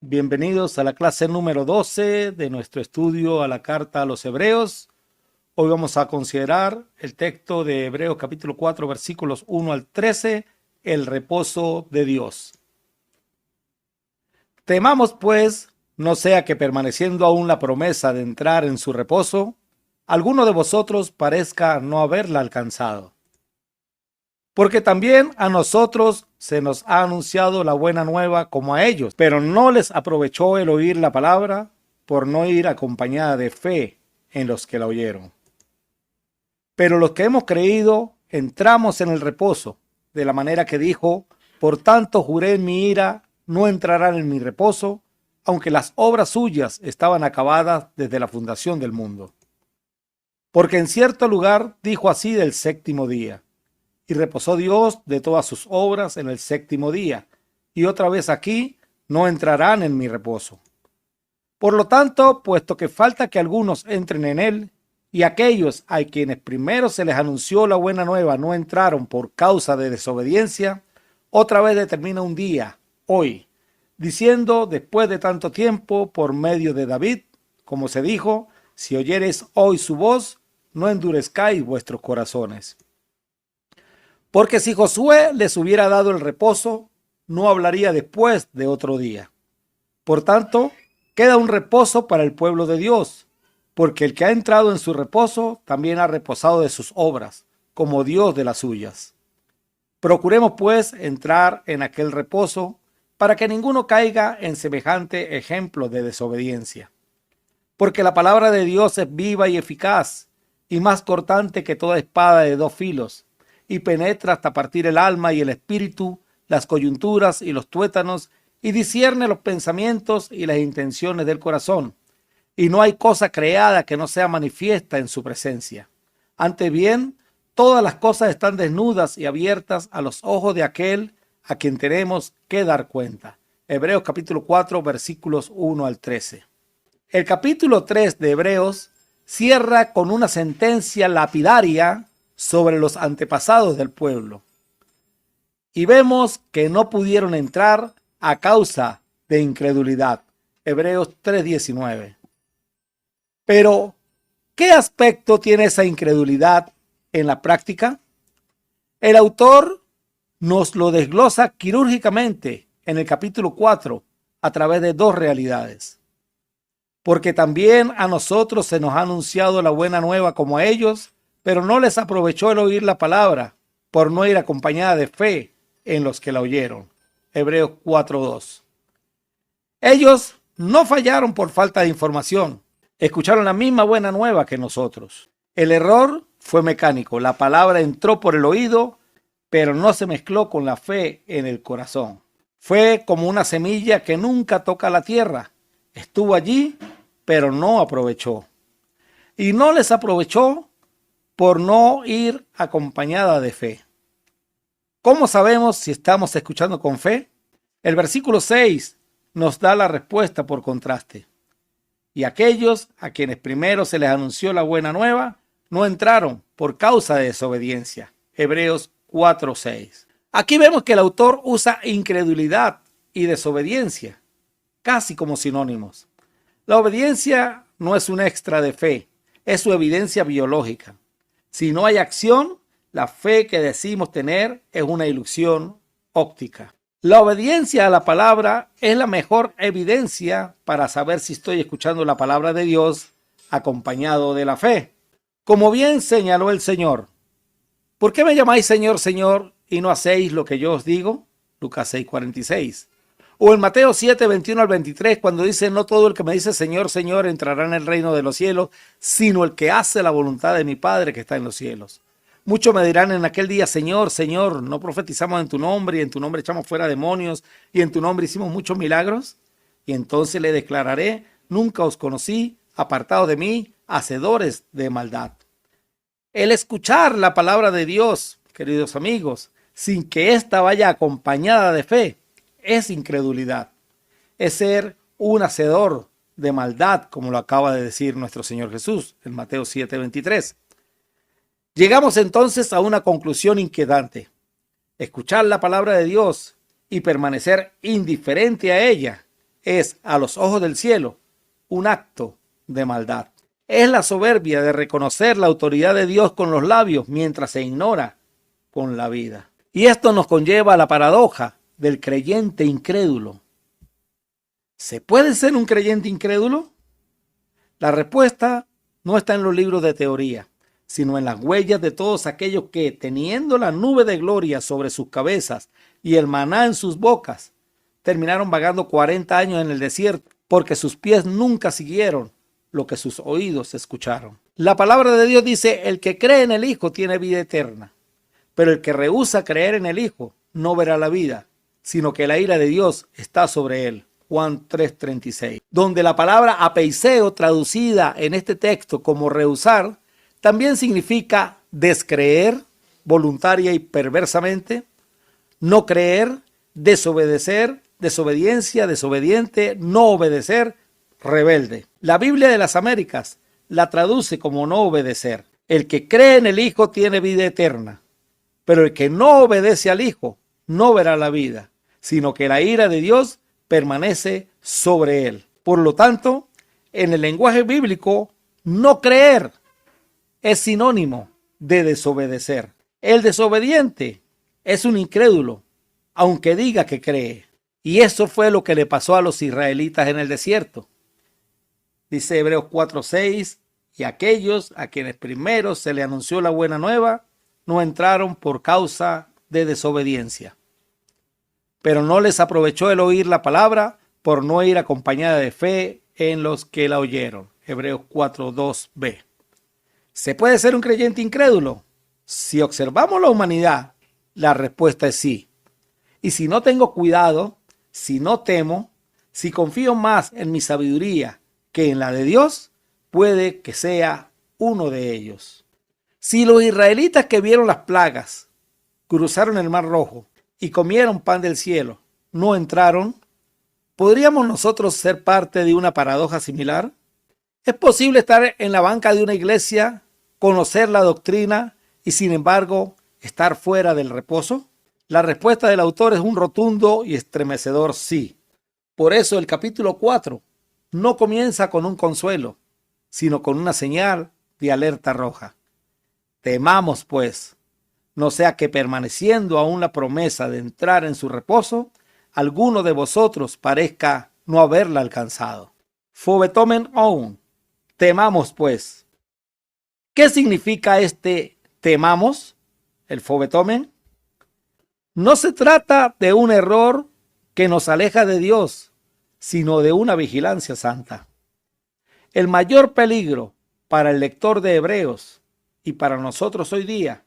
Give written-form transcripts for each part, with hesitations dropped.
Bienvenidos a la clase número 12 de nuestro estudio a la carta a los Hebreos. Hoy vamos a considerar el texto de Hebreos capítulo 4 versículos 1 al 13, el reposo de Dios. Temamos pues, no sea que permaneciendo aún la promesa de entrar en su reposo, alguno de vosotros parezca no haberla alcanzado. Porque también a nosotros se nos ha anunciado la buena nueva como a ellos, pero no les aprovechó el oír la palabra por no ir acompañada de fe en los que la oyeron. Pero los que hemos creído entramos en el reposo, de la manera que dijo: por tanto juré en mi ira, no entrarán en mi reposo, aunque las obras suyas estaban acabadas desde la fundación del mundo. Porque en cierto lugar dijo así del séptimo día: y reposó Dios de todas sus obras en el séptimo día, y otra vez aquí: no entrarán en mi reposo. Por lo tanto, puesto que falta que algunos entren en él, y aquellos a quienes primero se les anunció la buena nueva no entraron por causa de desobediencia, otra vez determina un día, hoy, diciendo después de tanto tiempo por medio de David, como se dijo: si oyereis hoy su voz, no endurezcáis vuestros corazones. Porque si Josué les hubiera dado el reposo, no hablaría después de otro día. Por tanto, queda un reposo para el pueblo de Dios, porque el que ha entrado en su reposo también ha reposado de sus obras, como Dios de las suyas. Procuremos pues entrar en aquel reposo, para que ninguno caiga en semejante ejemplo de desobediencia. Porque la palabra de Dios es viva y eficaz, y más cortante que toda espada de dos filos, y penetra hasta partir el alma y el espíritu, las coyunturas y los tuétanos, y discierne los pensamientos y las intenciones del corazón. Y no hay cosa creada que no sea manifiesta en su presencia. Antes bien, todas las cosas están desnudas y abiertas a los ojos de aquel a quien tenemos que dar cuenta. Hebreos capítulo 4 versículos 1 al 13. El capítulo 3 de Hebreos cierra con una sentencia lapidaria sobre los antepasados del pueblo. Y vemos que no pudieron entrar a causa de incredulidad. Hebreos 3:19. Pero, ¿qué aspecto tiene esa incredulidad en la práctica? El autor nos lo desglosa quirúrgicamente en el capítulo 4 a través de dos realidades. Porque también a nosotros se nos ha anunciado la buena nueva como a ellos, pero no les aprovechó el oír la palabra por no ir acompañada de fe en los que la oyeron. Hebreos 4:2. Ellos no fallaron por falta de información. Escucharon la misma buena nueva que nosotros. El error fue mecánico. La palabra entró por el oído, pero no se mezcló con la fe en el corazón. Fue como una semilla que nunca toca la tierra. Estuvo allí, pero no aprovechó. Y no les aprovechó por no ir acompañada de fe. ¿Cómo sabemos si estamos escuchando con fe? El versículo 6 nos da la respuesta por contraste. Y aquellos a quienes primero se les anunció la buena nueva no entraron por causa de desobediencia. Hebreos 4:6. Aquí vemos que el autor usa incredulidad y desobediencia casi como sinónimos. La obediencia no es un extra de fe, es su evidencia biológica. Si no hay acción, la fe que decimos tener es una ilusión óptica. La obediencia a la palabra es la mejor evidencia para saber si estoy escuchando la palabra de Dios acompañado de la fe. Como bien señaló el Señor: ¿por qué me llamáis Señor, Señor, y no hacéis lo que yo os digo? Lucas 6:46. O en Mateo 7:21 al 23, cuando dice: no todo el que me dice Señor, Señor entrará en el reino de los cielos, sino el que hace la voluntad de mi Padre que está en los cielos. Muchos me dirán en aquel día: Señor, Señor, ¿no profetizamos en tu nombre, y en tu nombre echamos fuera demonios, y en tu nombre hicimos muchos milagros? Y entonces le declararé: nunca os conocí, apartados de mí, hacedores de maldad. El escuchar la palabra de Dios, queridos amigos, sin que ésta vaya acompañada de fe, es incredulidad. Es ser un hacedor de maldad, como lo acaba de decir nuestro Señor Jesús en Mateo 7:23. Llegamos entonces a una conclusión inquietante. Escuchar la palabra de Dios y permanecer indiferente a ella es, a los ojos del cielo, un acto de maldad. Es la soberbia de reconocer la autoridad de Dios con los labios mientras se ignora con la vida. Y esto nos conlleva a la paradoja del creyente incrédulo. ¿Se puede ser un creyente incrédulo? La respuesta no está en los libros de teoría, sino en las huellas de todos aquellos que, teniendo la nube de gloria sobre sus cabezas y el maná en sus bocas, terminaron vagando 40 años en el desierto, porque sus pies nunca siguieron lo que sus oídos escucharon. La palabra de Dios dice: el que cree en el Hijo tiene vida eterna, pero el que rehúsa creer en el Hijo no verá la vida, sino que la ira de Dios está sobre él. Juan 3:36, donde la palabra apeiseo, traducida en este texto como rehusar, también significa descreer voluntaria y perversamente, no creer, desobedecer, desobediencia, desobediente, no obedecer, rebelde. La Biblia de las Américas la traduce como no obedecer. El que cree en el Hijo tiene vida eterna, pero el que no obedece al Hijo no verá la vida, sino que la ira de Dios permanece sobre él. Por lo tanto, en el lenguaje bíblico, no creer es sinónimo de desobedecer. El desobediente es un incrédulo, aunque diga que cree. Y eso fue lo que le pasó a los israelitas en el desierto. Dice Hebreos 4:6, y aquellos a quienes primero se le anunció la buena nueva, no entraron por causa de desobediencia. Pero no les aprovechó el oír la palabra por no ir acompañada de fe en los que la oyeron. Hebreos 4:2b. ¿Se puede ser un creyente incrédulo? Si observamos la humanidad, la respuesta es sí. Y si no tengo cuidado, si no temo, si confío más en mi sabiduría que en la de Dios, puede que sea uno de ellos. Si los israelitas que vieron las plagas, cruzaron el Mar Rojo y comieron pan del cielo, no entraron, ¿podríamos nosotros ser parte de una paradoja similar? ¿Es posible estar en la banca de una iglesia, conocer la doctrina y sin embargo estar fuera del reposo? La respuesta del autor es un rotundo y estremecedor sí. Por eso el capítulo 4 no comienza con un consuelo, sino con una señal de alerta roja. Temamos, pues, no sea que permaneciendo aún la promesa de entrar en su reposo, alguno de vosotros parezca no haberla alcanzado. Fobetomen aún. Temamos, pues. ¿Qué significa este temamos? El fobetomen. No se trata de un error que nos aleja de Dios, sino de una vigilancia santa. El mayor peligro para el lector de Hebreos y para nosotros hoy día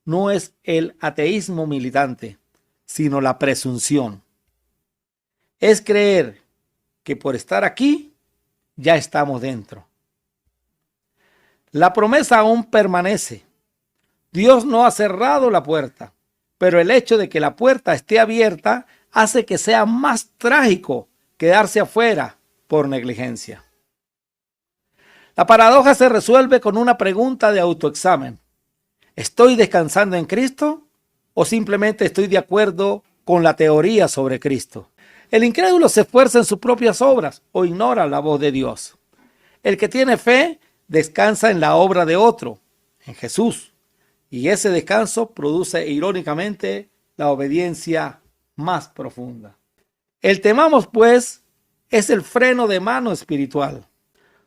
no es el ateísmo militante, sino la presunción. Es creer que por estar aquí ya estamos dentro. La promesa aún permanece. Dios no ha cerrado la puerta, pero el hecho de que la puerta esté abierta hace que sea más trágico quedarse afuera por negligencia. La paradoja se resuelve con una pregunta de autoexamen. ¿Estoy descansando en Cristo o simplemente estoy de acuerdo con la teoría sobre Cristo? El incrédulo se esfuerza en sus propias obras o ignora la voz de Dios. El que tiene fe descansa en la obra de otro, en Jesús, y ese descanso produce irónicamente la obediencia más profunda. El temamos, pues, es el freno de mano espiritual.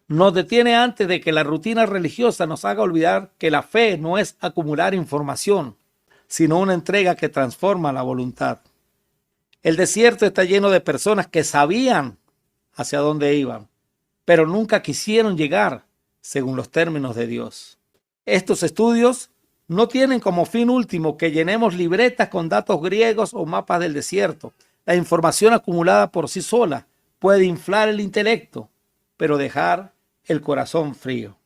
Nos detiene antes de que la rutina religiosa nos haga olvidar que la fe no es acumular información, sino una entrega que transforma la voluntad. El desierto está lleno de personas que sabían hacia dónde iban, pero nunca quisieron llegar según los términos de Dios. Estos estudios no tienen como fin último que llenemos libretas con datos griegos o mapas del desierto. La información acumulada por sí sola puede inflar el intelecto, pero dejar el corazón frío.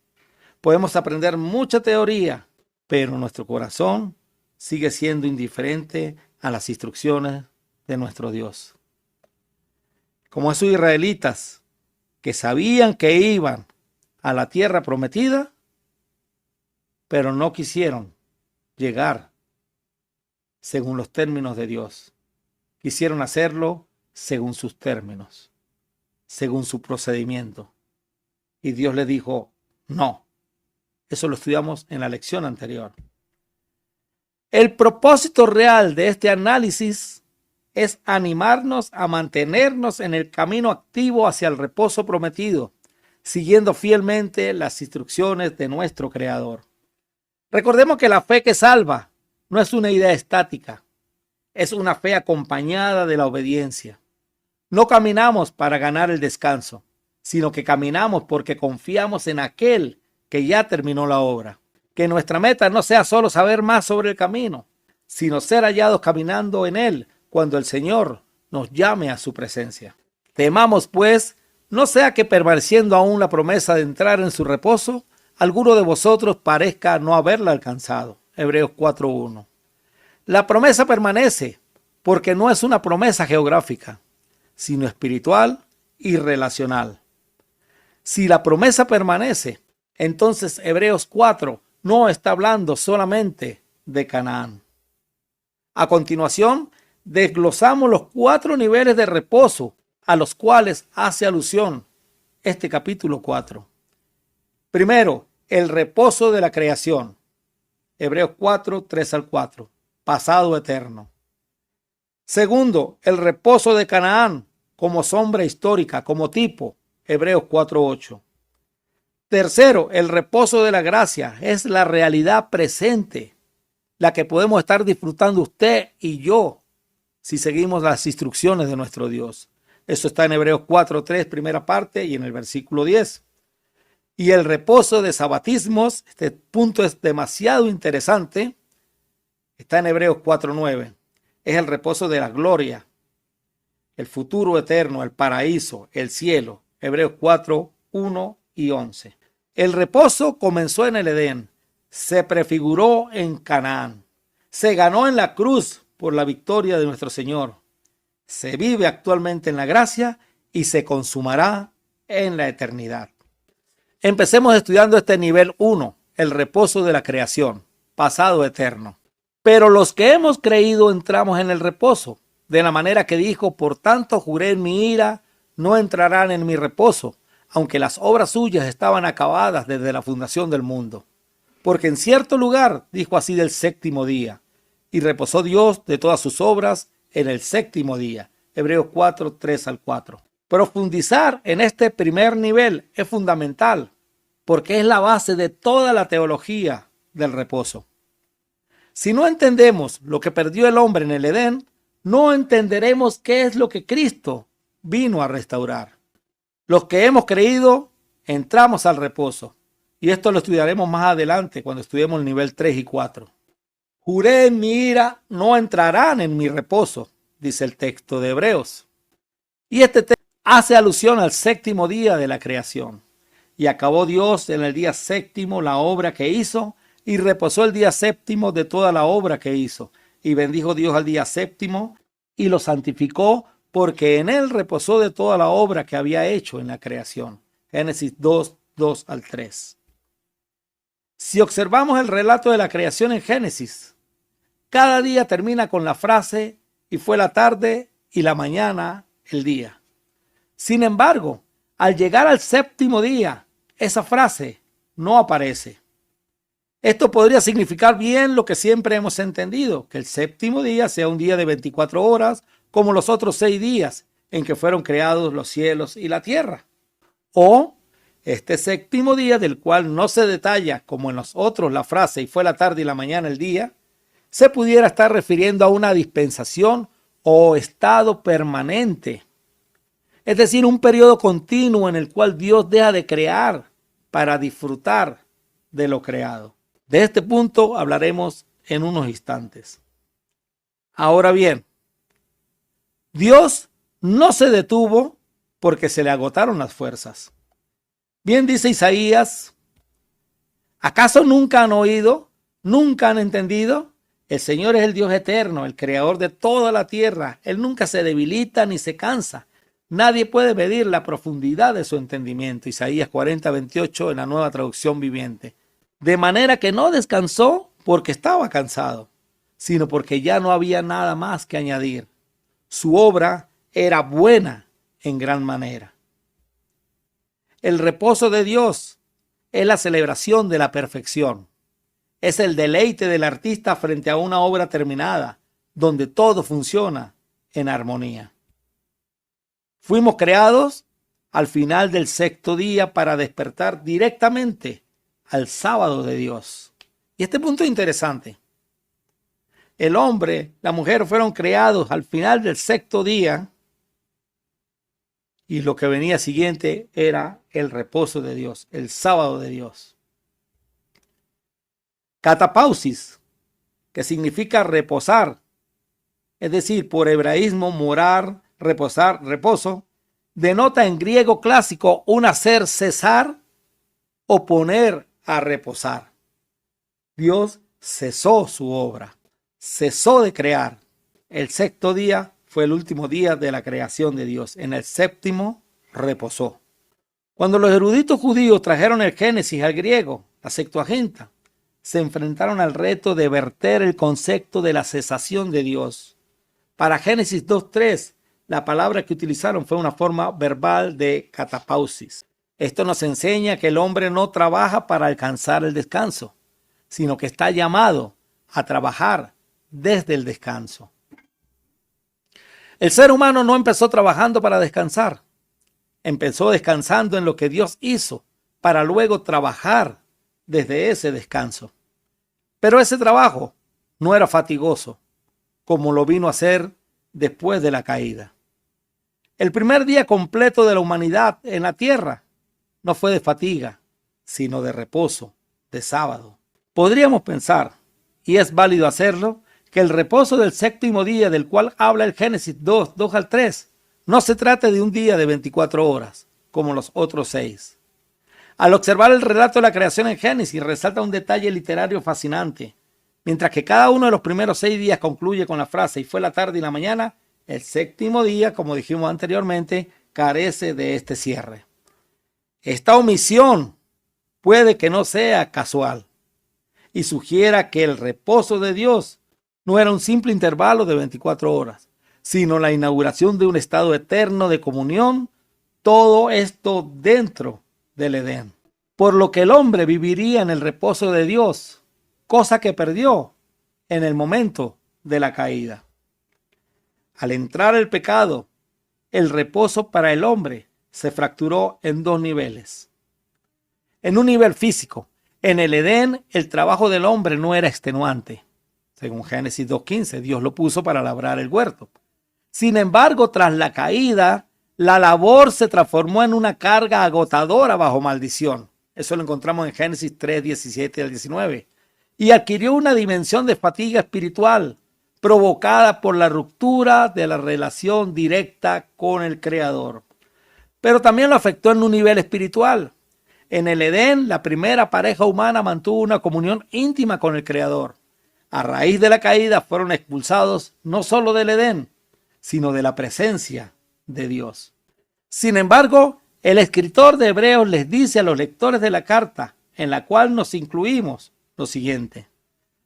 Podemos aprender mucha teoría, pero nuestro corazón sigue siendo indiferente a las instrucciones de nuestro Dios. Como esos israelitas que sabían que iban a la tierra prometida, pero no quisieron llegar según los términos de Dios. Quisieron hacerlo según sus términos. según su procedimiento. Y Dios le dijo, no. Eso lo estudiamos en la lección anterior. El propósito real de este análisis es animarnos a mantenernos en el camino activo hacia el reposo prometido, siguiendo fielmente las instrucciones de nuestro Creador. Recordemos que la fe que salva no es una idea estática, es una fe acompañada de la obediencia. No caminamos para ganar el descanso, sino que caminamos porque confiamos en aquel que ya terminó la obra. Que nuestra meta no sea solo saber más sobre el camino, sino ser hallados caminando en él cuando el Señor nos llame a su presencia. Temamos, pues, no sea que permaneciendo aún la promesa de entrar en su reposo, alguno de vosotros parezca no haberla alcanzado. Hebreos 4:1. La promesa permanece porque no es una promesa geográfica, sino espiritual y relacional. Si la promesa permanece, entonces Hebreos 4 no está hablando solamente de Canaán. A continuación, desglosamos los 4 niveles de reposo a los cuales hace alusión este capítulo 4. Primero, el reposo de la creación. Hebreos 4, 3 al 4. Pasado eterno. Segundo, el reposo de Canaán como sombra histórica, como tipo. Hebreos 4, 8. Tercero, el reposo de la gracia es la realidad presente, la que podemos estar disfrutando usted y yo si seguimos las instrucciones de nuestro Dios. Eso está en Hebreos 4:3, primera parte, y en el versículo 10. Y el reposo de sabatismos, este punto es demasiado interesante, está en Hebreos 4:9. Es el reposo de la gloria, el futuro eterno, el paraíso, el cielo. Hebreos 4:1 y 11. El reposo comenzó en el Edén, se prefiguró en Canaán, se ganó en la cruz por la victoria de nuestro Señor, se vive actualmente en la gracia y se consumará en la eternidad. Empecemos estudiando este nivel 1, el reposo de la creación, pasado eterno. Pero los que hemos creído entramos en el reposo, de la manera que dijo, por tanto juré en mi ira, no entrarán en mi reposo, aunque las obras suyas estaban acabadas desde la fundación del mundo. Porque en cierto lugar dijo así del séptimo día, y reposó Dios de todas sus obras en el séptimo día. Hebreos 4, 3 al 4. Profundizar en este primer nivel es fundamental, porque es la base de toda la teología del reposo. Si no entendemos lo que perdió el hombre en el Edén, no entenderemos qué es lo que Cristo vino a restaurar. Los que hemos creído, entramos al reposo. Y esto lo estudiaremos más adelante cuando estudiemos el nivel 3 y 4. Juré en mi ira, no entrarán en mi reposo, dice el texto de Hebreos. Y este texto hace alusión al séptimo día de la creación. Y acabó Dios en el día séptimo la obra que hizo, y reposó el día séptimo de toda la obra que hizo. Y bendijo Dios al día séptimo, y lo santificó, porque en él reposó de toda la obra que había hecho en la creación. Génesis 2, 2 al 3. Si observamos el relato de la creación en Génesis, cada día termina con la frase, y fue la tarde y la mañana el día. Sin embargo, al llegar al séptimo día, esa frase no aparece. Esto podría significar bien lo que siempre hemos entendido, que el séptimo día sea un día de 24 horas, como los otros 6 días en que fueron creados los cielos y la tierra. O este séptimo día, del cual no se detalla como en los otros la frase y fue la tarde y la mañana el día, se pudiera estar refiriendo a una dispensación o estado permanente. Es decir, un periodo continuo en el cual Dios deja de crear para disfrutar de lo creado. De este punto hablaremos en unos instantes. Ahora bien, Dios no se detuvo porque se le agotaron las fuerzas. Bien dice Isaías, ¿acaso nunca han oído? ¿Nunca han entendido? El Señor es el Dios eterno, el creador de toda la tierra. Él nunca se debilita ni se cansa. Nadie puede medir la profundidad de su entendimiento. Isaías 40, 28 en la Nueva Traducción Viviente. De manera que no descansó porque estaba cansado, sino porque ya no había nada más que añadir. Su obra era buena en gran manera. El reposo de Dios es la celebración de la perfección. Es el deleite del artista frente a una obra terminada, donde todo funciona en armonía. Fuimos creados al final del sexto día para despertar directamente al sábado de Dios. Y este punto es interesante. El hombre, la mujer fueron creados al final del sexto día y lo que venía siguiente era el reposo de Dios, el sábado de Dios. Catapausis, que significa reposar, es decir, por hebraísmo, morar, reposar, reposo, denota en griego clásico un hacer cesar o poner a reposar. Dios cesó su obra, cesó de crear. El sexto día fue el último día de la creación de Dios. En el séptimo reposó. Cuando los eruditos judíos trajeron el Génesis al griego, la Septuaginta, se enfrentaron al reto de verter el concepto de la cesación de Dios. Para Génesis 2:3, la palabra que utilizaron fue una forma verbal de catapausis. Esto nos enseña que el hombre no trabaja para alcanzar el descanso, sino que está llamado a trabajar desde el descanso. El ser humano no empezó trabajando para descansar. Empezó descansando en lo que Dios hizo para luego trabajar desde ese descanso. Pero ese trabajo no era fatigoso, como lo vino a ser después de la caída. El primer día completo de la humanidad en la tierra no fue de fatiga, sino de reposo, de sábado. Podríamos pensar, y es válido hacerlo, que el reposo del séptimo día del cual habla el Génesis 2 al 3, no se trata de un día de 24 horas, como los otros 6. Al observar el relato de la creación en Génesis, resalta un detalle literario fascinante. Mientras que cada uno de los primeros 6 días concluye con la frase, y fue la tarde y la mañana, el séptimo día, como dijimos anteriormente, carece de este cierre. Esta omisión puede que no sea casual y sugiera que el reposo de Dios no era un simple intervalo de 24 horas, sino la inauguración de un estado eterno de comunión, todo esto dentro del Edén. Por lo que el hombre viviría en el reposo de Dios, cosa que perdió en el momento de la caída. Al entrar el pecado, el reposo para el hombre se fracturó en 2 niveles. En un nivel físico, en el Edén el trabajo del hombre no era extenuante. Según Génesis 2:15, Dios lo puso para labrar el huerto. Sin embargo, tras la caída, la labor se transformó en una carga agotadora bajo maldición. Eso lo encontramos en Génesis 3:17 al 19. Y adquirió una dimensión de fatiga espiritual provocada por la ruptura de la relación directa con el Creador. Pero también lo afectó en un nivel espiritual. En el Edén, la primera pareja humana mantuvo una comunión íntima con el Creador. A raíz de la caída fueron expulsados no solo del Edén, sino de la presencia de Dios. Sin embargo, el escritor de Hebreos les dice a los lectores de la carta, en la cual nos incluimos, lo siguiente: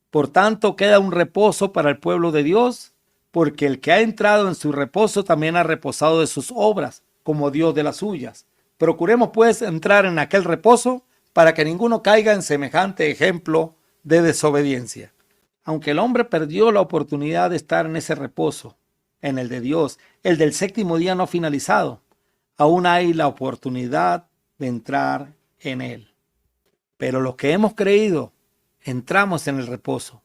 por tanto, queda un reposo para el pueblo de Dios, porque el que ha entrado en su reposo también ha reposado de sus obras, como Dios de las suyas. Procuremos pues entrar en aquel reposo para que ninguno caiga en semejante ejemplo de desobediencia. Aunque el hombre perdió la oportunidad de estar en ese reposo, en el de Dios, el del séptimo día no finalizado, aún hay la oportunidad de entrar en él. Pero los que hemos creído, entramos en el reposo,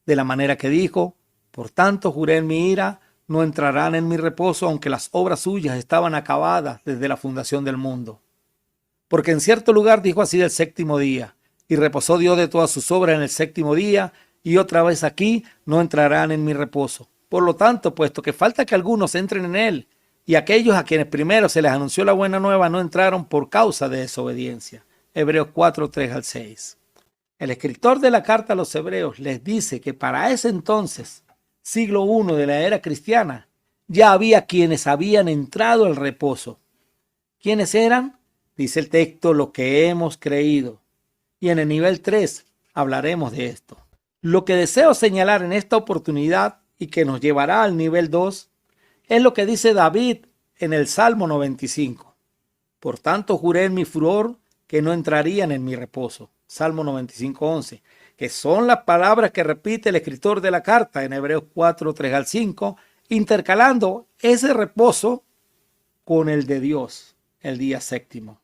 de la manera que dijo: por tanto juré en mi ira, no entrarán en mi reposo, aunque las obras suyas estaban acabadas desde la fundación del mundo. Porque en cierto lugar dijo así del séptimo día, y reposó Dios de todas sus obras en el séptimo día, y otra vez aquí, no entrarán en mi reposo. Por lo tanto, puesto que falta que algunos entren en él, y aquellos a quienes primero se les anunció la buena nueva no entraron por causa de desobediencia. Hebreos 4, 3 al 6. El escritor de la carta a los Hebreos les dice que para ese entonces, siglo I de la era cristiana, ya había quienes habían entrado al reposo. ¿Quiénes eran? Dice el texto: lo que hemos creído. Y en el nivel 3 hablaremos de esto. Lo que deseo señalar en esta oportunidad y que nos llevará al nivel 2 es lo que dice David en el Salmo 95. Por tanto, juré en mi furor que no entrarían en mi reposo. Salmo 95:11, que son las palabras que repite el escritor de la carta en Hebreos 4:3-5, intercalando ese reposo con el de Dios, el día séptimo.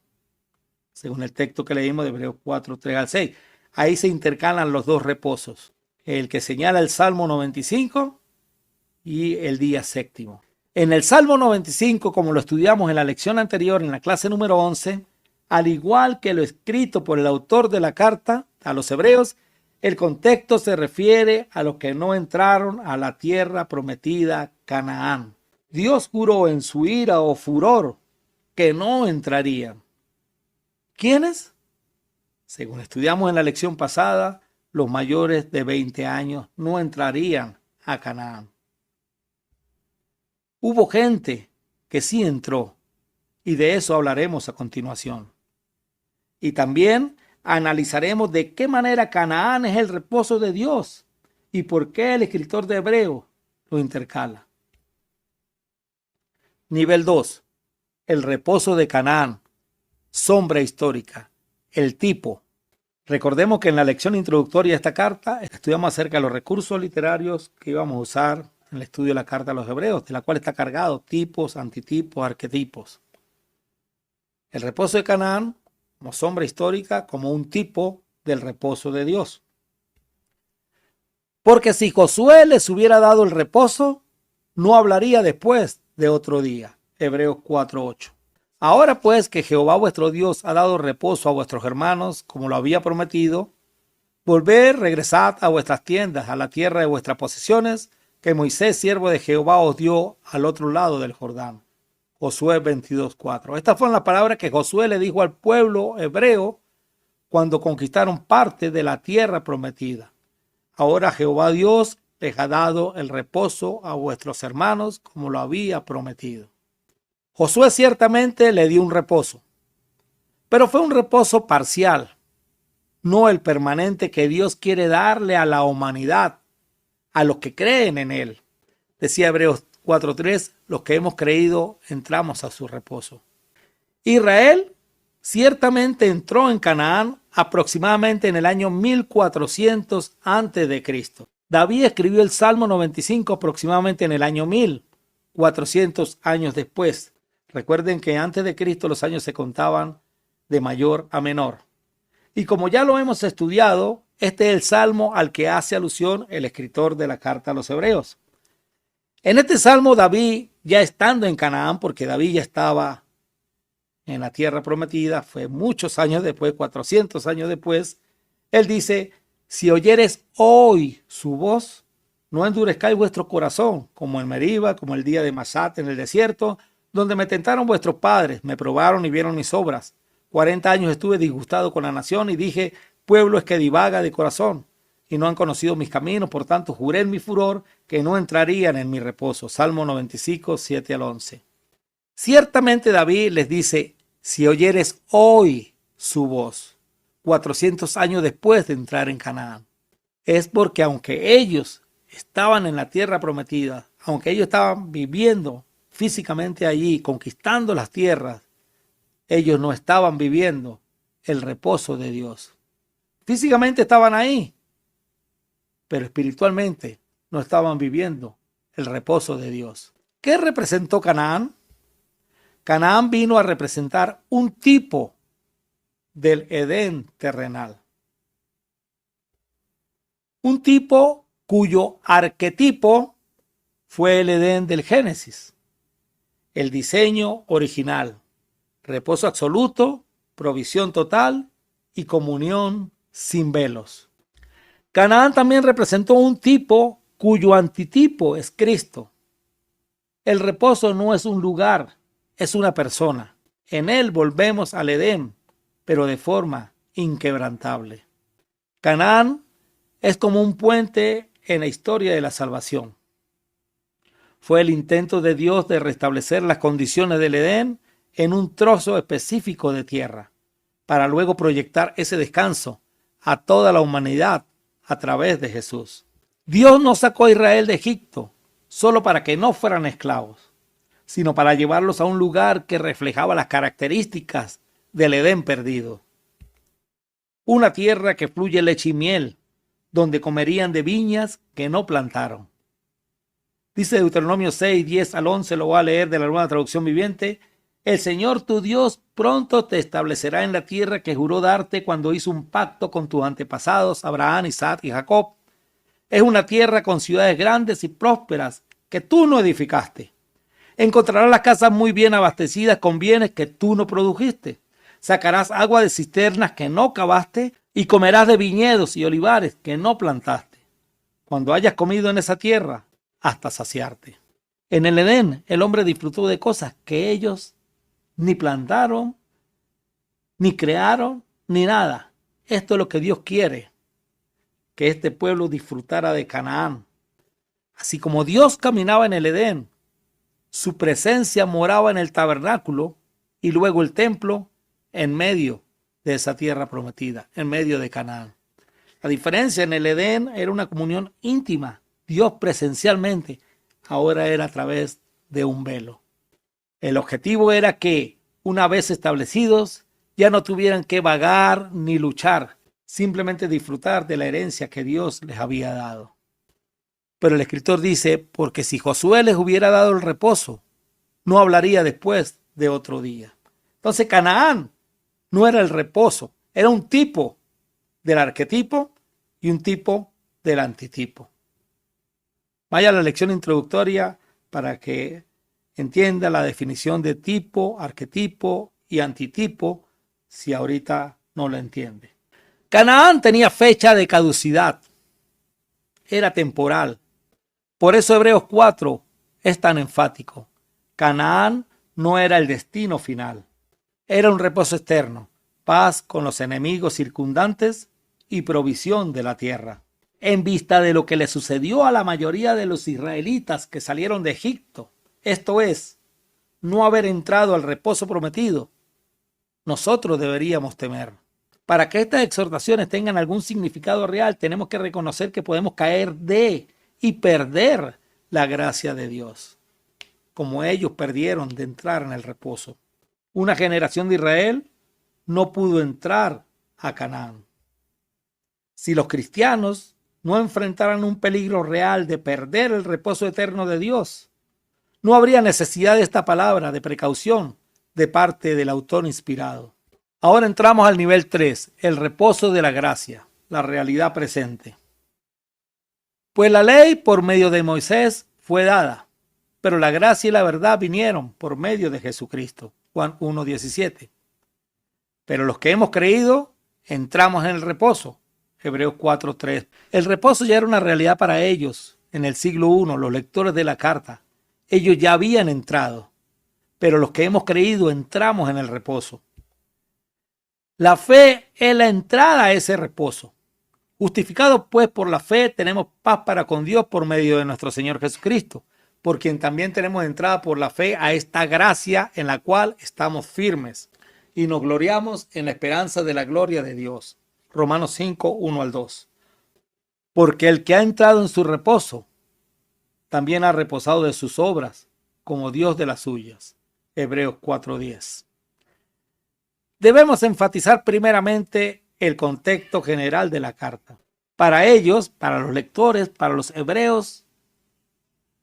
Según el texto que leímos de Hebreos 4:3-6, ahí se intercalan los dos reposos, el que señala el Salmo 95 y el día séptimo. En el Salmo 95, como lo estudiamos en la lección anterior, en la clase número 11, al igual que lo escrito por el autor de la carta a los hebreos, el contexto se refiere a los que no entraron a la tierra prometida Canaán. Dios juró en su ira o furor que no entrarían. ¿Quiénes? Según estudiamos en la lección pasada, los mayores de 20 años no entrarían a Canaán. Hubo gente que sí entró, y de eso hablaremos a continuación. Y también analizaremos de qué manera Canaán es el reposo de Dios y por qué el escritor de Hebreos lo intercala. Nivel 2. El reposo de Canaán. Sombra histórica. El tipo. Recordemos que en la lección introductoria de esta carta estudiamos acerca de los recursos literarios que íbamos a usar en el estudio de la carta a los hebreos, de la cual está cargado tipos, antitipos, arquetipos. El reposo de Canaán como sombra histórica, como un tipo del reposo de Dios. Porque si Josué les hubiera dado el reposo, no hablaría después de otro día. Hebreos 4:8. Ahora pues que Jehová vuestro Dios ha dado reposo a vuestros hermanos, como lo había prometido, volved, regresad a vuestras tiendas, a la tierra de vuestras posesiones, que Moisés, siervo de Jehová, os dio al otro lado del Jordán. Josué 22:4. Estas fueron las palabras que Josué le dijo al pueblo hebreo cuando conquistaron parte de la tierra prometida. Ahora Jehová Dios les ha dado el reposo a vuestros hermanos como lo había prometido. Josué ciertamente le dio un reposo, pero fue un reposo parcial, no el permanente que Dios quiere darle a la humanidad, a los que creen en él. Decía Hebreos 4:3, los que hemos creído entramos a su reposo. Israel ciertamente entró en Canaán aproximadamente en el año 1400 a.C. David escribió el Salmo 95 aproximadamente en el año 1400 años después. Recuerden que antes de Cristo los años se contaban de mayor a menor. Y como ya lo hemos estudiado, este es el Salmo al que hace alusión el escritor de la carta a los hebreos. En este Salmo David, ya estando en Canaán, porque David ya estaba en la tierra prometida, fue muchos años después, 400 años después, él dice, si oyeres hoy su voz, no endurezcáis vuestro corazón, como en Meriba, como el día de Masat en el desierto, donde me tentaron vuestros padres, me probaron y vieron mis obras. 40 años estuve disgustado con la nación y dije, pueblo es que divaga de corazón y no han conocido mis caminos, por tanto juré en mi furor que no entrarían en mi reposo. Salmo 95, 7-11. Ciertamente David les dice, si oyeres hoy su voz, 400 años después de entrar en Canaán, es porque aunque ellos estaban en la tierra prometida, aunque ellos estaban viviendo físicamente allí, conquistando las tierras, ellos no estaban viviendo el reposo de Dios. Físicamente estaban ahí, pero espiritualmente no estaban viviendo el reposo de Dios. ¿Qué representó Canaán? Canaán vino a representar un tipo del Edén terrenal. Un tipo cuyo arquetipo fue el Edén del Génesis. El diseño original, reposo absoluto, provisión total y comunión sin velos. Canaán también representó un tipo cuyo antitipo es Cristo. El reposo no es un lugar, es una persona. En él volvemos al Edén, pero de forma inquebrantable. Canaán es como un puente en la historia de la salvación. Fue el intento de Dios de restablecer las condiciones del Edén en un trozo específico de tierra, para luego proyectar ese descanso a toda la humanidad a través de Jesús. Dios no sacó a Israel de Egipto solo para que no fueran esclavos, sino para llevarlos a un lugar que reflejaba las características del Edén perdido. Una tierra que fluye leche y miel, donde comerían de viñas que no plantaron. Dice Deuteronomio 6, 10 al 11, lo voy a leer de la Nueva Traducción Viviente. El Señor tu Dios pronto te establecerá en la tierra que juró darte cuando hizo un pacto con tus antepasados, Abraham, Isaac y Jacob. Es una tierra con ciudades grandes y prósperas que tú no edificaste. Encontrarás las casas muy bien abastecidas con bienes que tú no produjiste. Sacarás agua de cisternas que no cavaste y comerás de viñedos y olivares que no plantaste. Cuando hayas comido en esa tierra, hasta saciarte. En el Edén, el hombre disfrutó de cosas que ellos ni plantaron, ni crearon, ni nada. Esto es lo que Dios quiere, que este pueblo disfrutara de Canaán. Así como Dios caminaba en el Edén, su presencia moraba en el tabernáculo y luego el templo en medio de esa tierra prometida, en medio de Canaán. La diferencia en el Edén era una comunión íntima, Dios presencialmente, ahora era a través de un velo. El objetivo era que, una vez establecidos, ya no tuvieran que vagar ni luchar, simplemente disfrutar de la herencia que Dios les había dado. Pero el escritor dice, porque si Josué les hubiera dado el reposo, no hablaría después de otro día. Entonces Canaán no era el reposo, era un tipo del arquetipo y un tipo del antitipo. Vaya a la lección introductoria para que entienda la definición de tipo, arquetipo y antitipo, si ahorita no lo entiende. Canaán tenía fecha de caducidad, era temporal. Por eso Hebreos 4 es tan enfático. Canaán no era el destino final, era un reposo eterno, paz con los enemigos circundantes y provisión de la tierra. En vista de lo que le sucedió a la mayoría de los israelitas que salieron de Egipto, esto es, no haber entrado al reposo prometido, nosotros deberíamos temer. Para que estas exhortaciones tengan algún significado real, tenemos que reconocer que podemos caer de y perder la gracia de Dios, como ellos perdieron de entrar en el reposo. Una generación de Israel no pudo entrar a Canaán. Si los cristianos no enfrentaran un peligro real de perder el reposo eterno de Dios, no habría necesidad de esta palabra de precaución de parte del autor inspirado. Ahora entramos al nivel 3, el reposo de la gracia, la realidad presente. Pues la ley por medio de Moisés fue dada, pero la gracia y la verdad vinieron por medio de Jesucristo. Juan 1:17. Pero los que hemos creído, entramos en el reposo. Hebreos 4:3. El reposo ya era una realidad para ellos. En el siglo I, los lectores de la carta, ellos ya habían entrado. Pero los que hemos creído, entramos en el reposo. La fe es la entrada a ese reposo. Justificados pues por la fe, tenemos paz para con Dios por medio de nuestro Señor Jesucristo, por quien también tenemos entrada por la fe a esta gracia en la cual estamos firmes y nos gloriamos en la esperanza de la gloria de Dios. Romanos 5, 1 al 2. Porque el que ha entrado en su reposo, también ha reposado de sus obras, como Dios de las suyas. Hebreos 4:10. Debemos enfatizar primeramente el contexto general de la carta. Para ellos, para los lectores, para los hebreos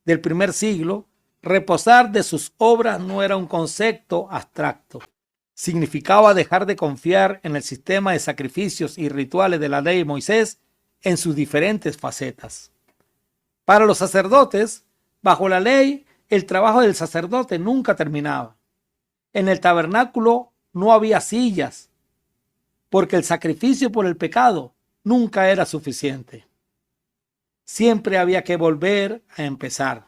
del primer siglo, reposar de sus obras no era un concepto abstracto. Significaba dejar de confiar en el sistema de sacrificios y rituales de la ley de Moisés en sus diferentes facetas. Para los sacerdotes, bajo la ley, el trabajo del sacerdote nunca terminaba. En el tabernáculo no había sillas, porque el sacrificio por el pecado nunca era suficiente. Siempre había que volver a empezar.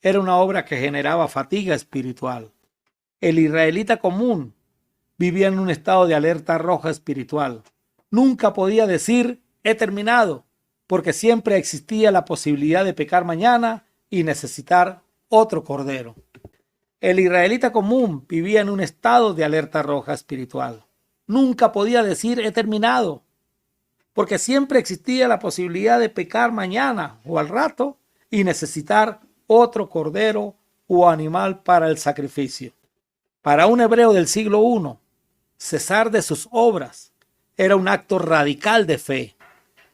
Era una obra que generaba fatiga espiritual. El israelita común vivía en un estado de alerta roja espiritual. Nunca podía decir, he terminado, porque siempre existía la posibilidad de pecar mañana y necesitar otro cordero. El israelita común vivía en un estado de alerta roja espiritual. Nunca podía decir, he terminado, porque siempre existía la posibilidad de pecar mañana o al rato y necesitar otro cordero o animal para el sacrificio. Para un hebreo del siglo I, cesar de sus obras era un acto radical de fe.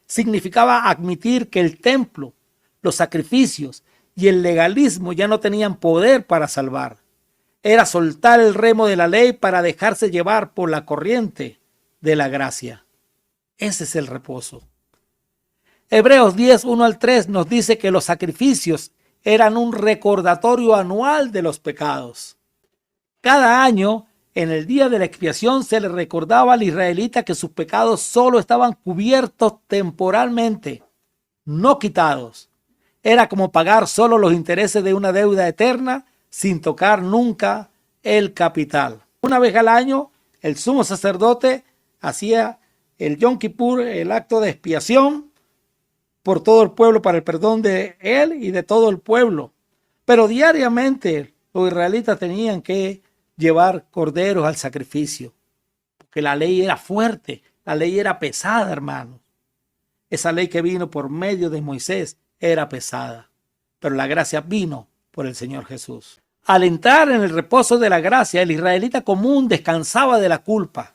Significaba admitir que el templo, los sacrificios y el legalismo ya no tenían poder para salvar. Era soltar el remo de la ley para dejarse llevar por la corriente de la gracia. Ese es el reposo. Hebreos 10, 1 al 3 nos dice que los sacrificios eran un recordatorio anual de los pecados. Cada año, en el día de la expiación, se le recordaba al israelita que sus pecados solo estaban cubiertos temporalmente, no quitados. Era como pagar solo los intereses de una deuda eterna sin tocar nunca el capital. Una vez al año, el sumo sacerdote hacía el Yom Kippur, el acto de expiación por todo el pueblo para el perdón de él y de todo el pueblo. Pero diariamente los israelitas tenían que llevar corderos al sacrificio, porque la ley era fuerte, la ley era pesada, hermanos. Esa ley que vino por medio de Moisés era pesada, pero la gracia vino por el Señor Jesús. Al entrar en el reposo de la gracia, el israelita común descansaba de la culpa.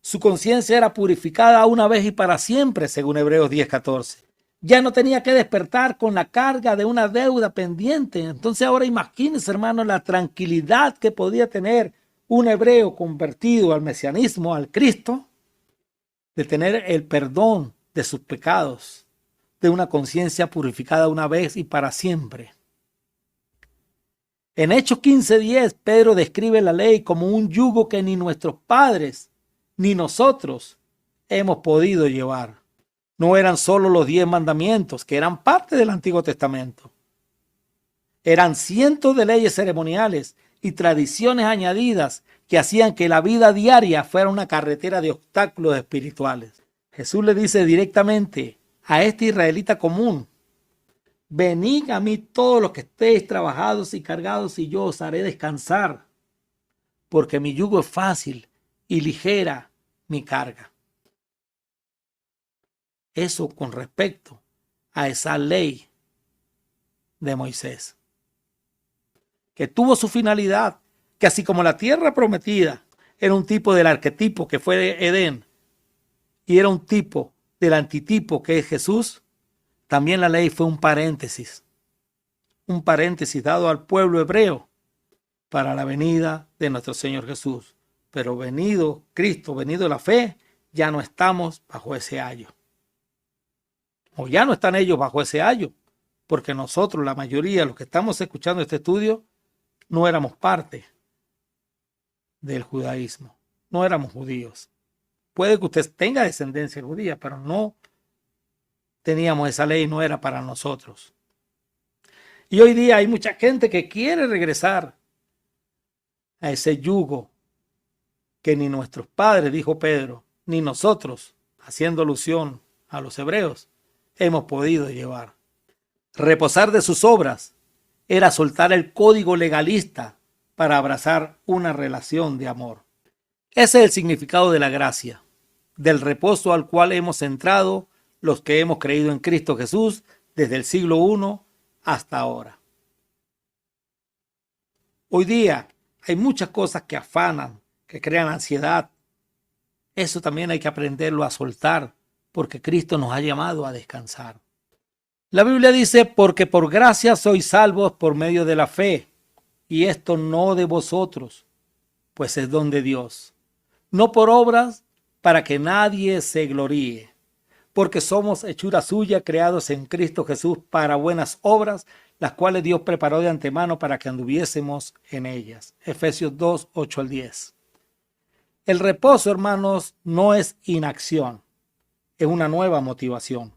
Su conciencia era purificada una vez y para siempre, según Hebreos 10:14. Ya no tenía que despertar con la carga de una deuda pendiente. Entonces ahora imagínense, hermanos, la tranquilidad que podía tener un hebreo convertido al mesianismo, al Cristo, de tener el perdón de sus pecados, de una conciencia purificada una vez y para siempre. En Hechos 15:10, Pedro describe la ley como un yugo que ni nuestros padres ni nosotros hemos podido llevar. No eran solo los 10 mandamientos, que eran parte del Antiguo Testamento. Eran cientos de leyes ceremoniales y tradiciones añadidas que hacían que la vida diaria fuera una carretera de obstáculos espirituales. Jesús le dice directamente a este israelita común: venid a mí todos los que estéis trabajados y cargados, y yo os haré descansar, porque mi yugo es fácil y ligera mi carga. Eso con respecto a esa ley de Moisés, que tuvo su finalidad, que así como la tierra prometida era un tipo del arquetipo que fue Edén, y era un tipo del antitipo que es Jesús, también la ley fue un paréntesis dado al pueblo hebreo para la venida de nuestro Señor Jesús. Pero venido Cristo, venido la fe, ya no estamos bajo ese ayo. O ya no están ellos bajo ese ayo, porque nosotros, la mayoría, los que estamos escuchando este estudio, no éramos parte del judaísmo, no éramos judíos. Puede que usted tenga descendencia judía, pero no teníamos esa ley, no era para nosotros. Y hoy día hay mucha gente que quiere regresar a ese yugo que ni nuestros padres, dijo Pedro, ni nosotros, haciendo alusión a los hebreos, hemos podido llevar. Reposar de sus obras era soltar el código legalista para abrazar una relación de amor. Ese es el significado de la gracia, del reposo al cual hemos entrado los que hemos creído en Cristo Jesús desde el siglo I hasta ahora. Hoy día hay muchas cosas que afanan, que crean ansiedad. Eso también hay que aprenderlo a soltar, porque Cristo nos ha llamado a descansar. La Biblia dice: porque por gracia sois salvos por medio de la fe, y esto no de vosotros, pues es don de Dios, no por obras, para que nadie se gloríe, porque somos hechura suya, creados en Cristo Jesús para buenas obras, las cuales Dios preparó de antemano para que anduviésemos en ellas. Efesios 2, 8 al 10. El reposo, hermanos, no es inacción, es una nueva motivación.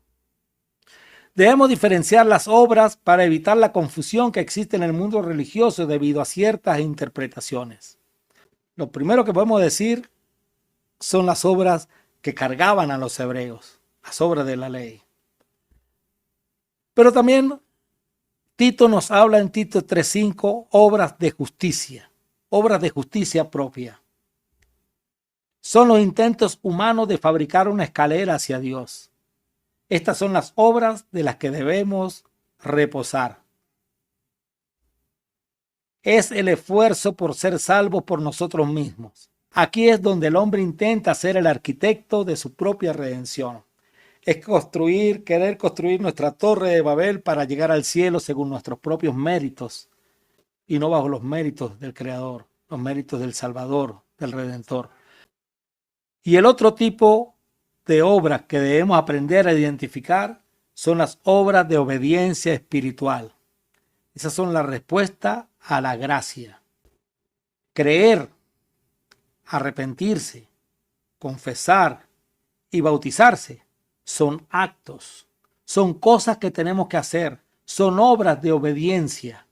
Debemos diferenciar las obras para evitar la confusión que existe en el mundo religioso debido a ciertas interpretaciones. Lo primero que podemos decir son las obras que cargaban a los hebreos, las obras de la ley. Pero también Tito nos habla en Tito 3:5, obras de justicia propia. Son los intentos humanos de fabricar una escalera hacia Dios. Estas son las obras de las que debemos reposar. es el esfuerzo por ser salvos por nosotros mismos. Aquí es donde el hombre intenta ser el arquitecto de su propia redención. Es querer construir nuestra torre de Babel para llegar al cielo según nuestros propios méritos y no bajo los méritos del Creador, los méritos del Salvador, del Redentor. Y el otro tipo de obras que debemos aprender a identificar son las obras de obediencia espiritual. Esas son la respuesta a la gracia. Creer, arrepentirse, confesar y bautizarse son actos, son cosas que tenemos que hacer, son obras de obediencia.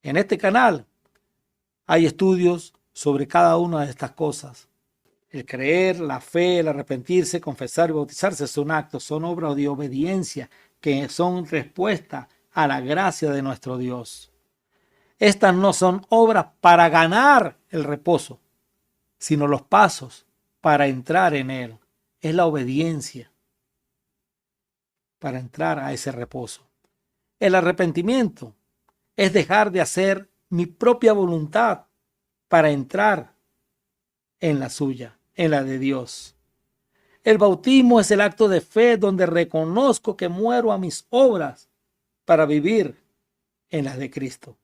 En este canal hay estudios sobre cada una de estas cosas. El creer, la fe, el arrepentirse, confesar y bautizarse son actos, son obras de obediencia que son respuesta a la gracia de nuestro Dios. Estas no son obras para ganar el reposo, sino los pasos para entrar en él. Es la obediencia para entrar a ese reposo. El arrepentimiento es dejar de hacer mi propia voluntad para entrar en la suya, en la de Dios. El bautismo es el acto de fe donde reconozco que muero a mis obras para vivir en las de Cristo.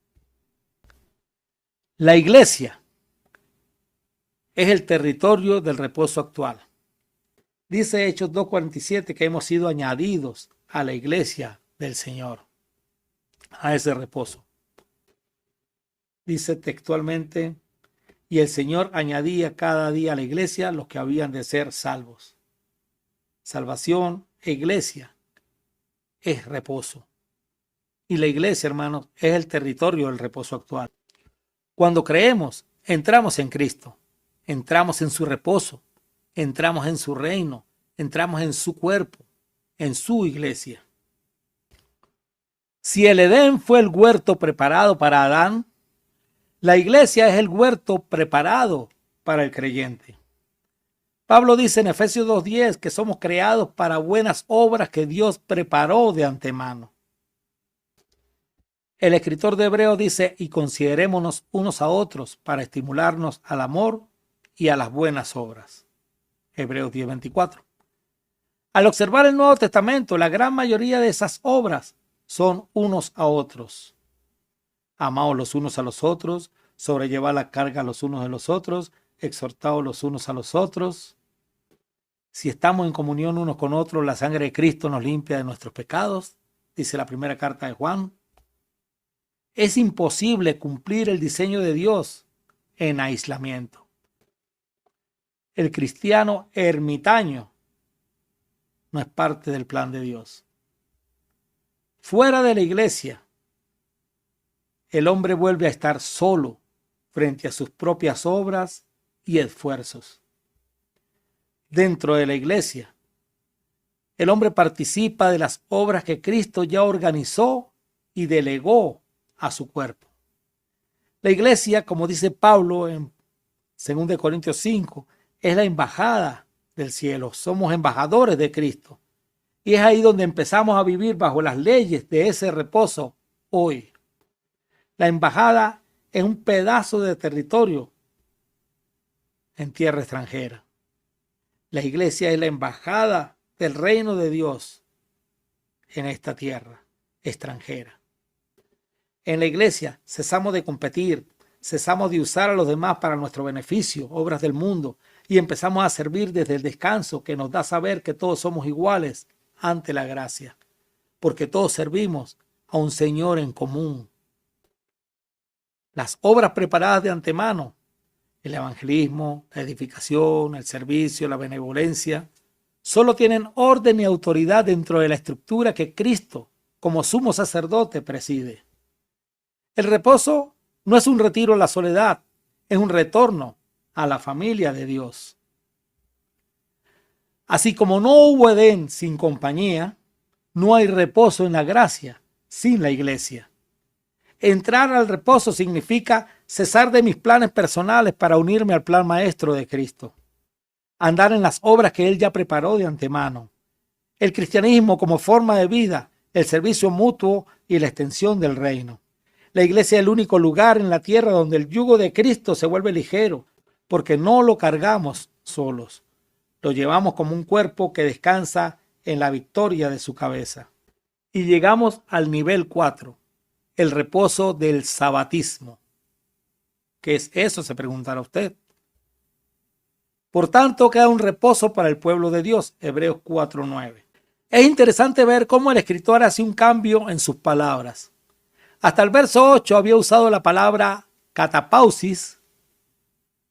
La iglesia es el territorio del reposo actual. Dice Hechos 2:47 que hemos sido añadidos a la iglesia del Señor, a ese reposo. Dice textualmente, y el Señor añadía cada día a la iglesia los que habían de ser salvos. Salvación e iglesia es reposo. Y la iglesia, hermanos, es el territorio del reposo actual. Cuando creemos, entramos en Cristo, entramos en su reposo, entramos en su reino, entramos en su cuerpo, en su iglesia. Si el Edén fue el huerto preparado para Adán, la iglesia es el huerto preparado para el creyente. Pablo dice en Efesios 2:10 que somos creados para buenas obras que Dios preparó de antemano. El escritor de Hebreos dice, y considerémonos unos a otros para estimularnos al amor y a las buenas obras. Hebreos 10:24. Al observar el Nuevo Testamento, la gran mayoría de esas obras son unos a otros. Amaos los unos a los otros, sobrellevad la carga los unos de los otros, exhortaos los unos a los otros. Si estamos en comunión unos con otros, la sangre de Cristo nos limpia de nuestros pecados, dice la primera carta de Juan. Es imposible cumplir el diseño de Dios en aislamiento. El cristiano ermitaño no es parte del plan de Dios. Fuera de la iglesia, el hombre vuelve a estar solo frente a sus propias obras y esfuerzos. Dentro de la iglesia, el hombre participa de las obras que Cristo ya organizó y delegó a su cuerpo. La iglesia, como dice Pablo en 2 Corintios 5, es la embajada del cielo. Somos embajadores de Cristo. Y es ahí donde empezamos a vivir bajo las leyes de ese reposo hoy. La embajada es un pedazo de territorio en tierra extranjera. La iglesia es la embajada del reino de Dios en esta tierra extranjera. En la iglesia cesamos de competir, cesamos de usar a los demás para nuestro beneficio, obras del mundo, y empezamos a servir desde el descanso que nos da saber que todos somos iguales ante la gracia, porque todos servimos a un Señor en común. Las obras preparadas de antemano, el evangelismo, la edificación, el servicio, la benevolencia, solo tienen orden y autoridad dentro de la estructura que Cristo, como sumo sacerdote, preside. El reposo no es un retiro a la soledad, es un retorno a la familia de Dios. Así como no hubo Edén sin compañía, no hay reposo en la gracia sin la iglesia. Entrar al reposo significa cesar de mis planes personales para unirme al plan maestro de Cristo. Andar en las obras que Él ya preparó de antemano. El cristianismo como forma de vida, el servicio mutuo y la extensión del reino. La iglesia es el único lugar en la tierra donde el yugo de Cristo se vuelve ligero, porque no lo cargamos solos. Lo llevamos como un cuerpo que descansa en la victoria de su cabeza. Y llegamos al nivel 4, el reposo del sabatismo. ¿Qué es eso?, se preguntará usted. Por tanto, queda un reposo para el pueblo de Dios, Hebreos 4:9. Es interesante ver cómo el escritor hace un cambio en sus palabras. Hasta el verso 8 había usado la palabra catapausis,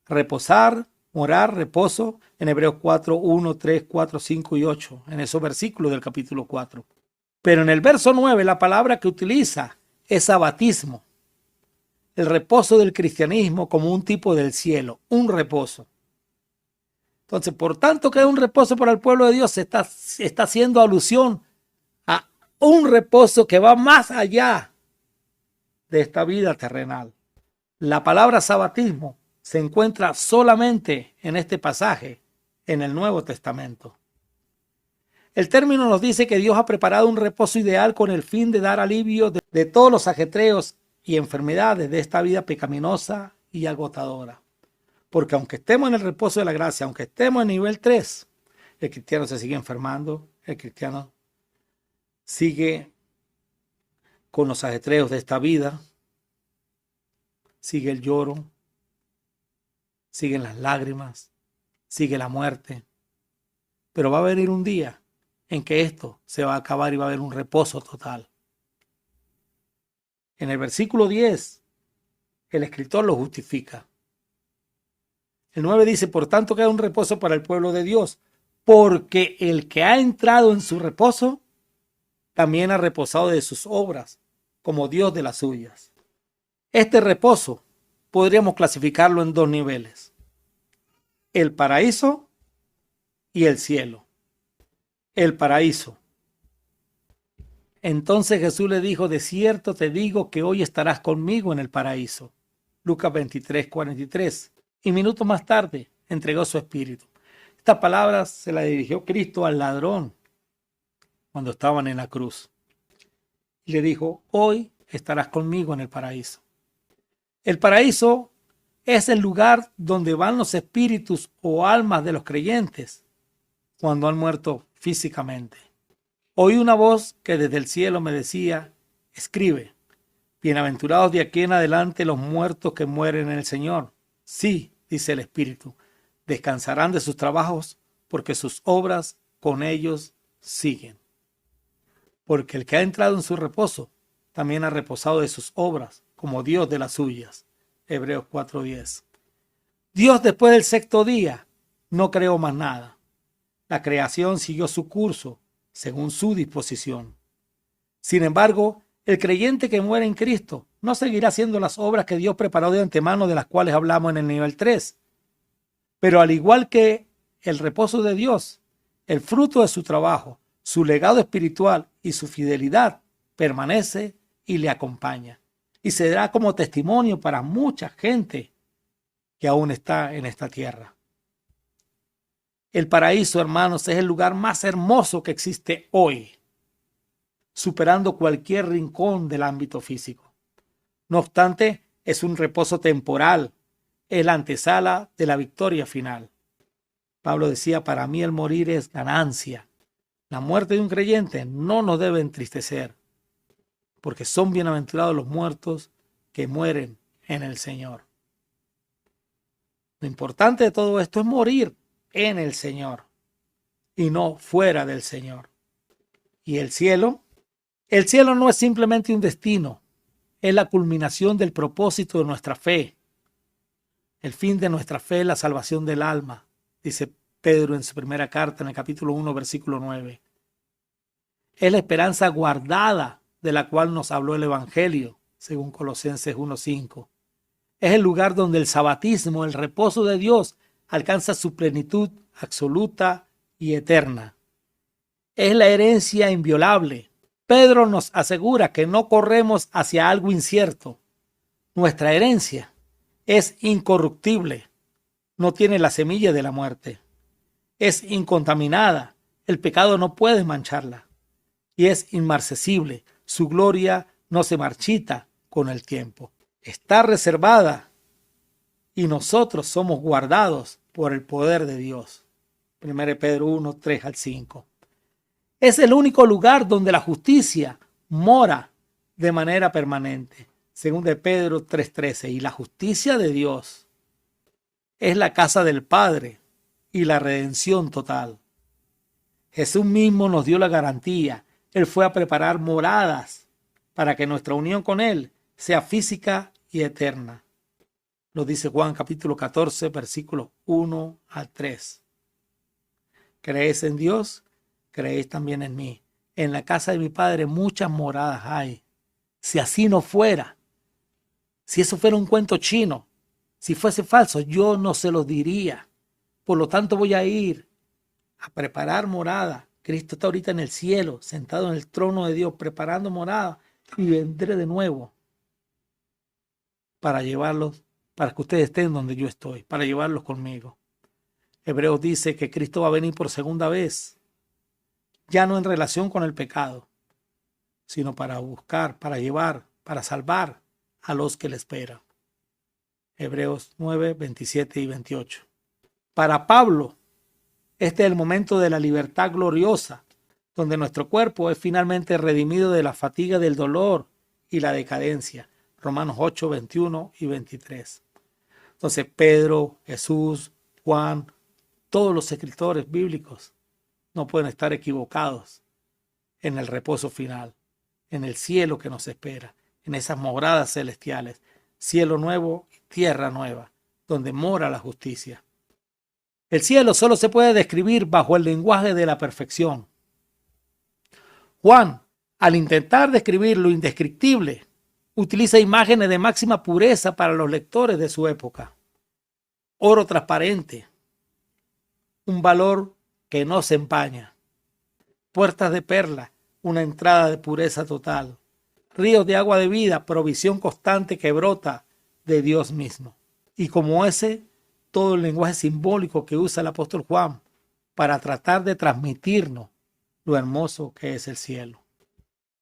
reposar, morar, reposo, en Hebreos 4, 1, 3, 4, 5 y 8, en esos versículos del capítulo 4. Pero en el verso 9 la palabra que utiliza es sabatismo, el reposo del cristianismo como un tipo del cielo, un reposo. Entonces, por tanto que es un reposo para el pueblo de Dios, se está haciendo alusión a un reposo que va más allá de esta vida terrenal. La palabra sabatismo se encuentra solamente en este pasaje, en el Nuevo Testamento. El término nos dice que Dios ha preparado un reposo ideal con el fin de dar alivio de todos los ajetreos y enfermedades de esta vida pecaminosa y agotadora. Porque aunque estemos en el reposo de la gracia, aunque estemos en nivel 3, el cristiano se sigue enfermando, el cristiano sigue con los ajetreos de esta vida, sigue el lloro, siguen las lágrimas, sigue la muerte. Pero va a venir un día en que esto se va a acabar y va a haber un reposo total. En el versículo 10, el escritor lo justifica. El 9 dice, por tanto queda un reposo para el pueblo de Dios, porque el que ha entrado en su reposo, también ha reposado de sus obras, como Dios de las suyas. Este reposo podríamos clasificarlo en dos niveles: el paraíso y el cielo. El paraíso. Entonces Jesús le dijo, de cierto te digo que hoy estarás conmigo en el paraíso. Lucas 23:43. Y minutos más tarde entregó su espíritu. Estas palabras se las dirigió Cristo al ladrón cuando estaban en la cruz. Y le dijo, hoy estarás conmigo en el paraíso. El paraíso es el lugar donde van los espíritus o almas de los creyentes cuando han muerto físicamente. Oí una voz que desde el cielo me decía, escribe, bienaventurados de aquí en adelante los muertos que mueren en el Señor. Sí, dice el Espíritu, descansarán de sus trabajos porque sus obras con ellos siguen. Porque el que ha entrado en su reposo también ha reposado de sus obras como Dios de las suyas. Hebreos 4:10. Dios después del sexto día no creó más nada. La creación siguió su curso según su disposición. Sin embargo, el creyente que muere en Cristo no seguirá haciendo las obras que Dios preparó de antemano, de las cuales hablamos en el nivel 3. Pero al igual que el reposo de Dios, el fruto de su trabajo, su legado espiritual y su fidelidad permanece y le acompaña. Y se dará como testimonio para mucha gente que aún está en esta tierra. El paraíso, hermanos, es el lugar más hermoso que existe hoy, superando cualquier rincón del ámbito físico. No obstante, es un reposo temporal, es la antesala de la victoria final. Pablo decía, para mí el morir es ganancia. La muerte de un creyente no nos debe entristecer, porque son bienaventurados los muertos que mueren en el Señor. Lo importante de todo esto es morir en el Señor y no fuera del Señor. ¿Y el cielo? El cielo no es simplemente un destino, es la culminación del propósito de nuestra fe. El fin de nuestra fe es la salvación del alma, dice Pedro en su primera carta en el capítulo 1, versículo 9. Es la esperanza guardada de la cual nos habló el Evangelio, según Colosenses 1:5. Es el lugar donde el sabatismo, el reposo de Dios, alcanza su plenitud absoluta y eterna. Es la herencia inviolable. Pedro nos asegura que no corremos hacia algo incierto. Nuestra herencia es incorruptible, no tiene la semilla de la muerte. Es incontaminada, el pecado no puede mancharla. Y es inmarcesible, su gloria no se marchita, con el tiempo. Está reservada y nosotros somos guardados por el poder de Dios. 1 Pedro 1, 3 al 5. Es el único lugar donde la justicia mora de manera permanente. 2 Pedro 3:13. Y la justicia de Dios es la casa del Padre y la redención total. Jesús mismo nos dio la garantía. Él fue a preparar moradas para que nuestra unión con Él sea física y eterna. Lo dice Juan capítulo 14, versículos 1 al 3. ¿Creéis en Dios? Creéis también en mí. En la casa de mi Padre muchas moradas hay. Si así no fuera, si eso fuera un cuento chino, si fuese falso, yo no se lo diría. Por lo tanto, voy a ir a preparar morada. Cristo está ahorita en el cielo, sentado en el trono de Dios, preparando morada, y vendré de nuevo para llevarlos, para que ustedes estén donde yo estoy, para llevarlos conmigo. Hebreos dice que Cristo va a venir por segunda vez, ya no en relación con el pecado, sino para buscar, para llevar, para salvar a los que le esperan. Hebreos 9, 27 y 28. Para Pablo, este es el momento de la libertad gloriosa, donde nuestro cuerpo es finalmente redimido de la fatiga del dolor y la decadencia. Romanos 8, 21 y 23. Entonces Pedro, Jesús, Juan, todos los escritores bíblicos no pueden estar equivocados en el reposo final, en el cielo que nos espera, en esas moradas celestiales, cielo nuevo y tierra nueva, donde mora la justicia. El cielo solo se puede describir bajo el lenguaje de la perfección. Juan, al intentar describir lo indescriptible, utiliza imágenes de máxima pureza para los lectores de su época. Oro transparente, un valor que no se empaña. Puertas de perla, una entrada de pureza total. Ríos de agua de vida, provisión constante que brota de Dios mismo. Y como ese, todo el lenguaje simbólico que usa el apóstol Juan para tratar de transmitirnos lo hermoso que es el cielo.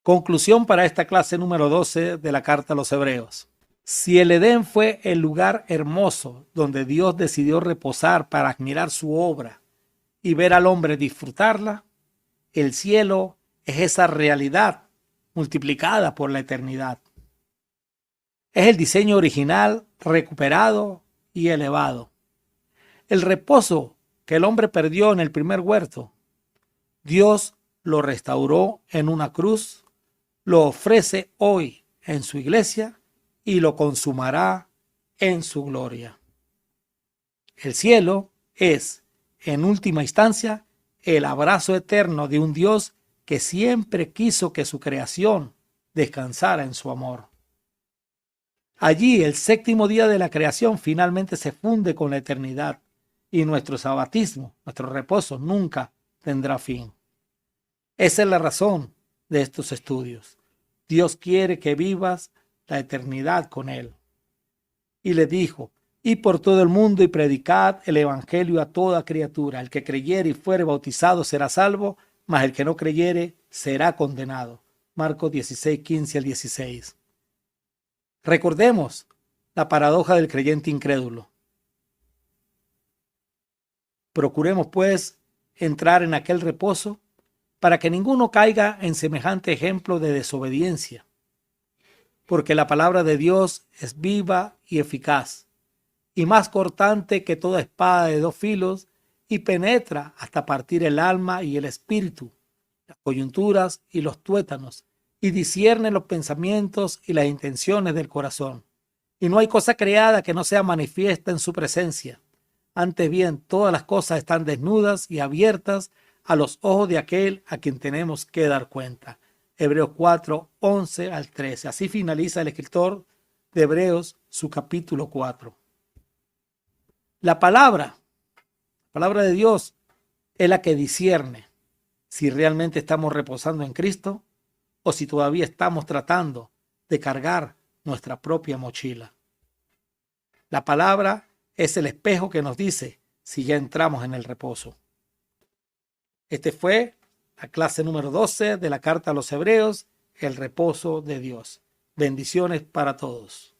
Conclusión para esta clase número 12 de la carta a los Hebreos. Si el Edén fue el lugar hermoso donde Dios decidió reposar para admirar su obra y ver al hombre disfrutarla, el cielo es esa realidad multiplicada por la eternidad. Es el diseño original recuperado y elevado. El reposo que el hombre perdió en el primer huerto, Dios lo restauró en una cruz, lo ofrece hoy en su iglesia y lo consumará en su gloria. El cielo es, en última instancia, el abrazo eterno de un Dios que siempre quiso que su creación descansara en su amor. Allí, el séptimo día de la creación finalmente se funde con la eternidad y nuestro sabatismo, nuestro reposo, nunca tendrá fin. Esa es la razón de estos estudios. Dios quiere que vivas la eternidad con Él. Y le dijo: id por todo el mundo y predicad el evangelio a toda criatura. El que creyere y fuere bautizado será salvo, mas el que no creyere será condenado. Marcos 16, 15 al 16. Recordemos la paradoja del creyente incrédulo. Procuremos, pues, entrar en aquel reposo para que ninguno caiga en semejante ejemplo de desobediencia. Porque la palabra de Dios es viva y eficaz, y más cortante que toda espada de dos filos, y penetra hasta partir el alma y el espíritu, las coyunturas y los tuétanos, y discierne los pensamientos y las intenciones del corazón. Y no hay cosa creada que no sea manifiesta en su presencia. Antes bien, todas las cosas están desnudas y abiertas a los ojos de aquel a quien tenemos que dar cuenta. Hebreos 4, 11 al 13. Así finaliza el escritor de Hebreos su capítulo 4. La palabra de Dios es la que discierne si realmente estamos reposando en Cristo o si todavía estamos tratando de cargar nuestra propia mochila. La palabra es el espejo que nos dice si ya entramos en el reposo. Este fue la clase número 12 de la carta a los Hebreos, el reposo de Dios. Bendiciones para todos.